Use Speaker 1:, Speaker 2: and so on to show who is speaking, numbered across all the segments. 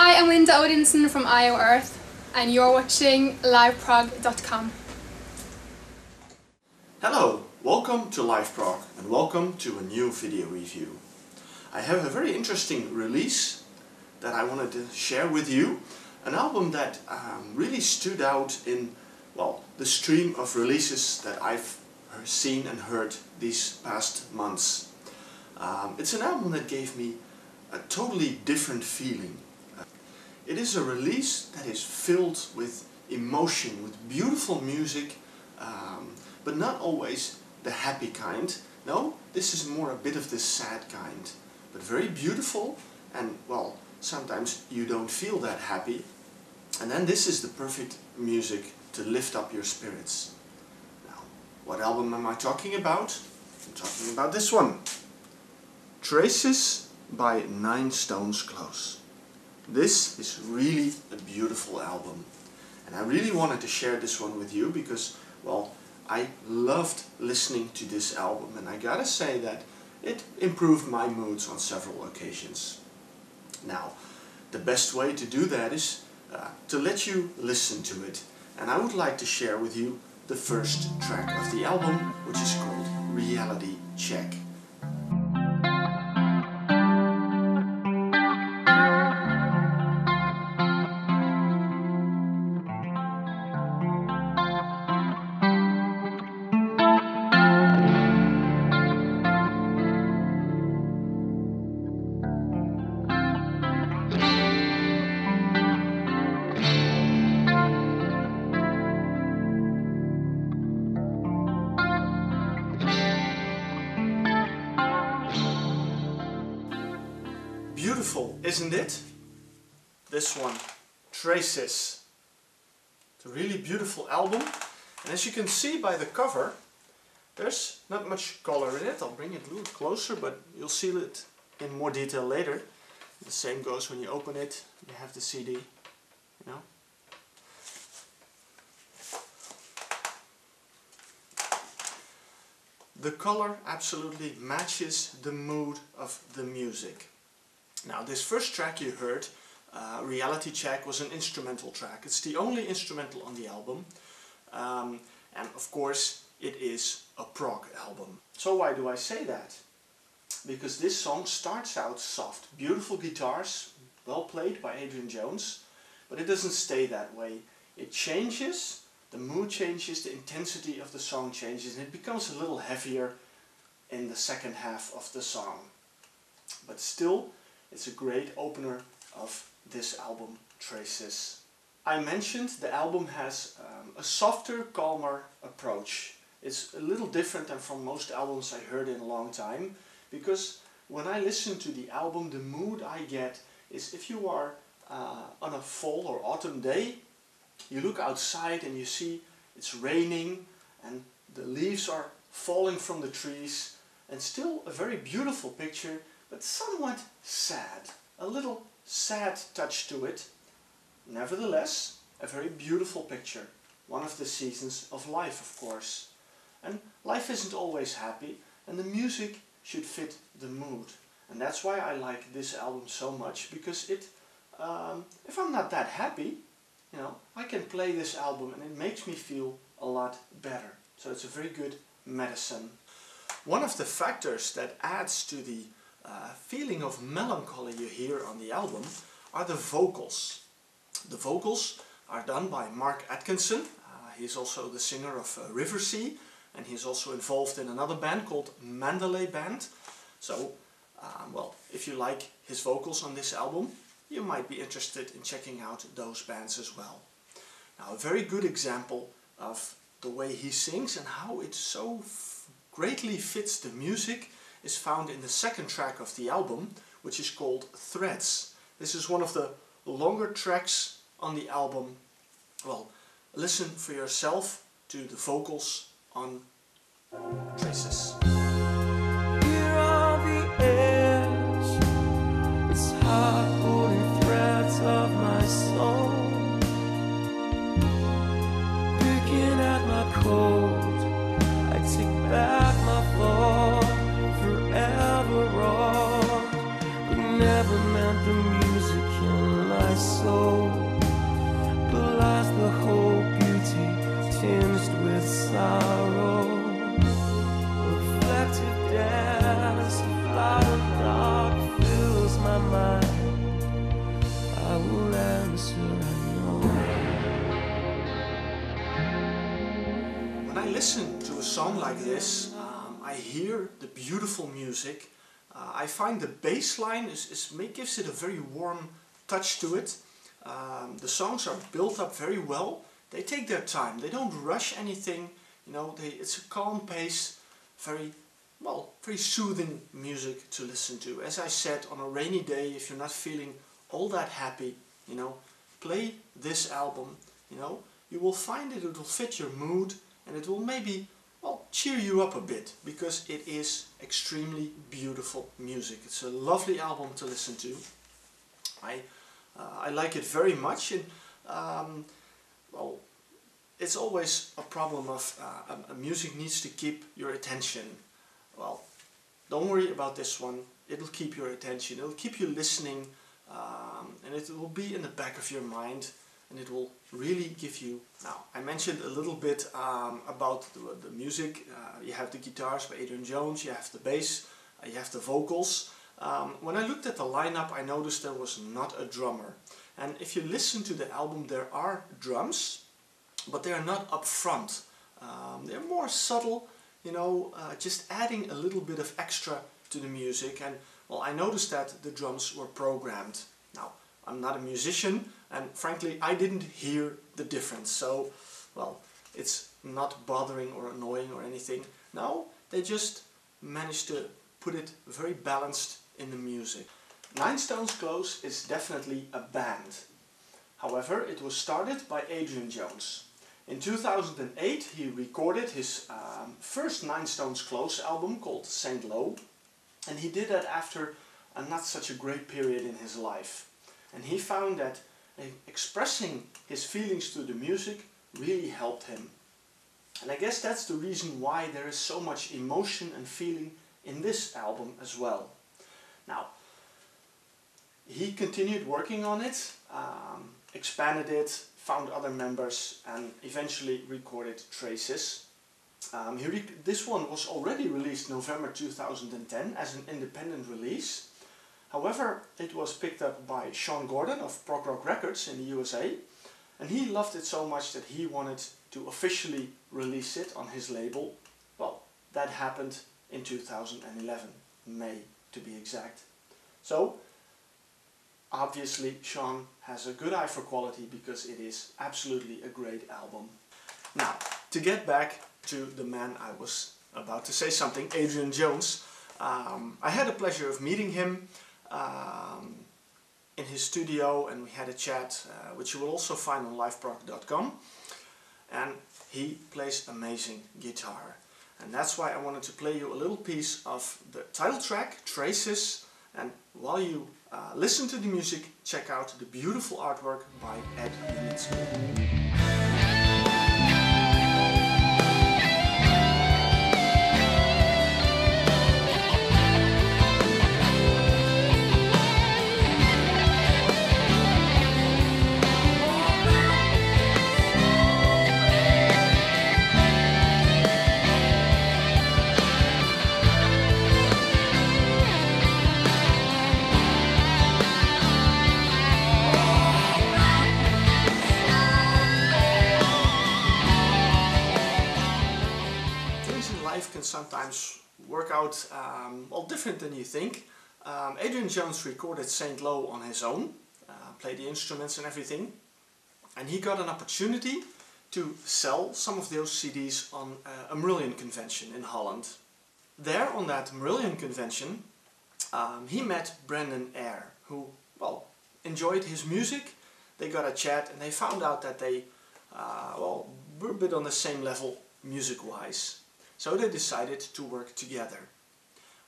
Speaker 1: Hi, I'm Linda Odinson from IO Earth, and you're watching liveprog.com.
Speaker 2: Hello, welcome to LiveProg and welcome to a new video review. I have a very interesting release that I wanted to share with you. An album that really stood out in, well, the stream of releases that I've seen and heard these past months. It's an album that gave me a totally different feeling. It is a release that is filled with emotion, with beautiful music, but not always the happy kind. No, this is more a bit of the sad kind, but very beautiful, and well, sometimes you don't feel that happy. And then this is the perfect music to lift up your spirits. Now, what album am I talking about? I'm talking about this one. Traces by 9 Stones Close. This is really a beautiful album. And I really wanted to share this one with you because, well, I loved listening to this album, and I gotta say that it improved my moods on several occasions. Now, the best way to do that is to let you listen to it, and I would like to share with you the first track of the album, which is called Reality Check. Beautiful, isn't it? This one, Traces. It's a really beautiful album, and as you can see by the cover, there's not much color in it. I'll bring it a little closer, but you'll see it in more detail later. The same goes when you open it. You have the CD, you know. The color absolutely matches the mood of the music. Now, this first track you heard, Reality Check, was an instrumental track. It's the only instrumental on the album, and of course it is a prog album. So why do I say that? Because this song starts out soft, beautiful guitars, well played by Adrian Jones, but it doesn't stay that way. It changes, the mood changes, the intensity of the song changes, and it becomes a little heavier in the second half of the song. But still, it's a great opener of this album, Traces. I mentioned the album has a softer, calmer approach. It's a little different than from most albums I heard in a long time, because when I listen to the album, the mood I get is if you are on a fall or autumn day, you look outside and you see it's raining and the leaves are falling from the trees, and still a very beautiful picture, but somewhat sad, a little sad touch to it. Nevertheless, a very beautiful picture, one of the seasons of life, of course. And life isn't always happy, and the music should fit the mood. And that's why I like this album so much, because it, if I'm not that happy, you know, I can play this album and it makes me feel a lot better. So it's a very good medicine. One of the factors that adds to the feeling of melancholy you hear on the album are the vocals. The vocals are done by Mark Atkinson. He's also the singer of Riversea, and he's also involved in another band called Mandalay Band. So, well, if you like his vocals on this album, you might be interested in checking out those bands as well. Now, a very good example of the way he sings and how it so greatly fits the music is found in the second track of the album, which is called Threads. This is one of the longer tracks on the album. Well, listen for yourself to the vocals on Traces.
Speaker 3: Here on the edge, it's hard pulling threads of my soul, picking at my coat. I take back my fall, forever wrong, but never meant the music in life. my soul, but lies the whole beauty tinged with sorrow. Reflective dance of light and dark fills my mind. I will answer, I know.
Speaker 2: When I listen to a song like this, I hear the beautiful music. I find the bass line gives it a very warm touch to it. The songs are built up very well. They take their time. They don't rush anything. You know, it's a calm pace, very soothing music to listen to. As I said, on a rainy day, if you're not feeling all that happy, you know, play this album. You know, you will find it will fit your mood, and it will maybe cheer you up a bit, because it is extremely beautiful music. It's a lovely album to listen to. I like it very much, and it's always a problem of music needs to keep your attention. Well, don't worry about this one. It'll keep your attention. It'll keep you listening, and it will be in the back of your mind. And it will really give you... Now, I mentioned a little bit about the music. You have the guitars by Adrian Jones, you have the bass, you have the vocals. When I looked at the lineup, I noticed there was not a drummer. And if you listen to the album, there are drums, but they are not up front. They're more subtle, you know, just adding a little bit of extra to the music. And well, I noticed that the drums were programmed. Now, I'm not a musician, and frankly I didn't hear the difference, so well, it's not bothering or annoying or anything. No, they just managed to put it very balanced in the music. Nine Stones Close is definitely a band. However, it was started by Adrian Jones. In 2008 he recorded his first Nine Stones Close album called St. Lo, and he did that after a not such a great period in his life. And he found that expressing his feelings through the music really helped him. And I guess that's the reason why there is so much emotion and feeling in this album as well. Now, he continued working on it, expanded it, found other members, and eventually recorded Traces. This one was already released November 2010 as an independent release. However, it was picked up by Sean Gordon of Prog Records in the USA, and he loved it so much that he wanted to officially release it on his label. Well, that happened in 2011, May to be exact. So, obviously Sean has a good eye for quality, because it is absolutely a great album. Now, to get back to the man I was about to say something, Adrian Jones. I had the pleasure of meeting him in his studio, and we had a chat, which you will also find on liveprog.com, and he plays amazing guitar, and that's why I wanted to play you a little piece of the title track, Traces, and while you listen to the music, check out the beautiful artwork by Ed Unitsky. Can sometimes work out different than you think. Adrian Jones recorded St. Lo on his own, played the instruments and everything, and he got an opportunity to sell some of those CDs on a Marillion convention in Holland. There on that Marillion convention he met Brendan Eyre, who enjoyed his music. They got a chat and they found out that they were a bit on the same level music-wise. So they decided to work together.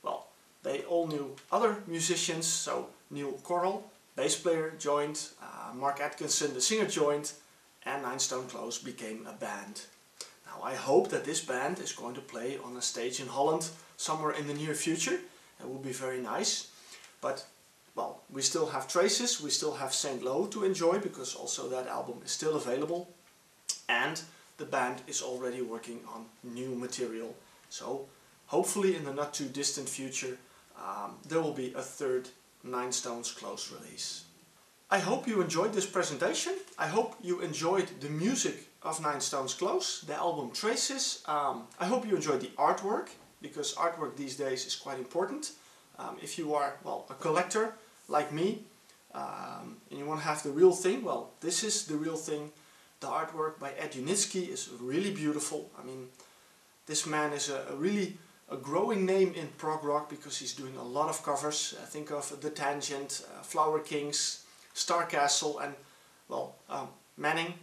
Speaker 2: Well, they all knew other musicians, so Neil Correll, bass player, joined, Mark Atkinson, the singer, joined, and Nine Stones Close became a band. Now I hope that this band is going to play on a stage in Holland somewhere in the near future. That would be very nice. But well, we still have Traces, we still have St. Lo to enjoy, because also that album is still available, and the band is already working on new material. So hopefully in the not too distant future there will be a third Nine Stones Close release. I hope you enjoyed this presentation. I hope you enjoyed the music of Nine Stones Close, the album Traces. I hope you enjoyed the artwork, because artwork these days is quite important. If you are, well, a collector like me, and you want to have the real thing, well, this is the real thing. The artwork by Ed Unitsky is really beautiful. I mean, this man is a growing name in prog rock, because he's doing a lot of covers. Think of The Tangent, Flower Kings, Starcastle, and, well, Manning,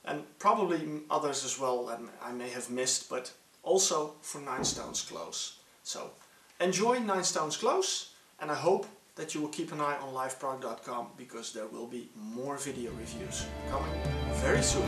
Speaker 2: and probably others as well that I may have missed, but also for Nine Stones Close. So enjoy Nine Stones Close, and I hope that you will keep an eye on liveprog.com, because there will be more video reviews coming very soon.